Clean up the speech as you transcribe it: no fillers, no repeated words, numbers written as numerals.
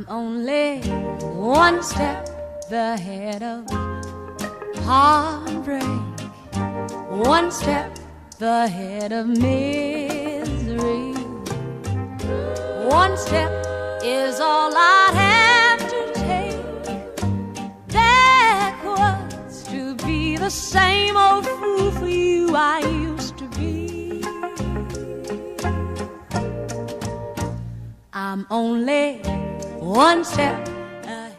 only one step ahead of heartbreak, one step ahead of misery. One step is all I have to take backwards to be the same old fool for you I used to be. I'm only one step